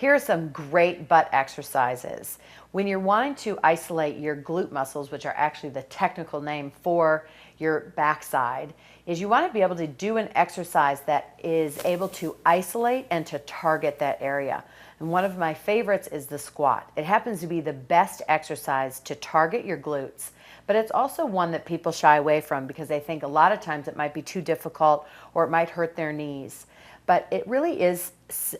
Here are some great butt exercises. When you're wanting to isolate your glute muscles, which are actually the technical name for your backside, is you want to be able to do an exercise that is able to isolate and to target that area. And one of my favorites is the squat. It happens to be the best exercise to target your glutes, but it's also one that people shy away from because they think a lot of times it might be too difficult or it might hurt their knees. But it really is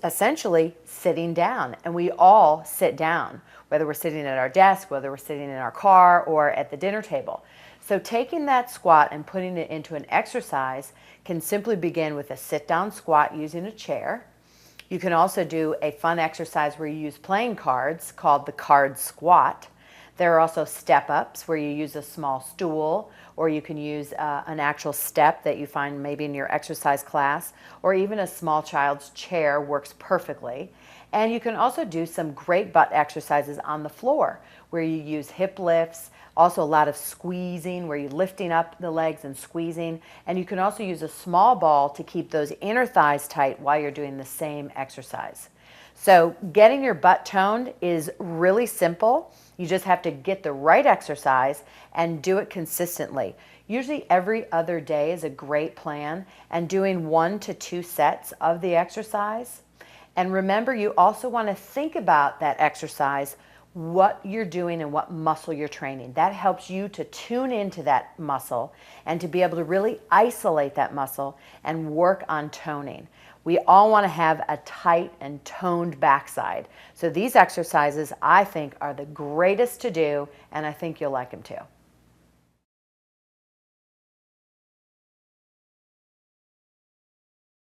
essentially sitting down, and we all sit down, whether we're sitting at our desk, whether we're sitting in our car, or at the dinner table. So taking that squat and putting it into an exercise can simply begin with a sit-down squat using a chair. You can also do a fun exercise where you use playing cards called the card squat. There are also step-ups where you use a small stool, or you can use an actual step that you find maybe in your exercise class, or even a small child's chair works perfectly. And you can also do some great butt exercises on the floor where you use hip lifts, also a lot of squeezing where you're lifting up the legs and squeezing. And you can also use a small ball to keep those inner thighs tight while you're doing the same exercise. So getting your butt toned is really simple. You just have to get the right exercise and do it consistently. Usually every other day is a great plan, and doing 1 to 2 sets of the exercise. And remember, you also want to think about that exercise, what you're doing and what muscle you're training. That helps you to tune into that muscle and to be able to really isolate that muscle and work on toning. We all want to have a tight and toned backside. So these exercises, I think, are the greatest to do, and I think you'll like them too.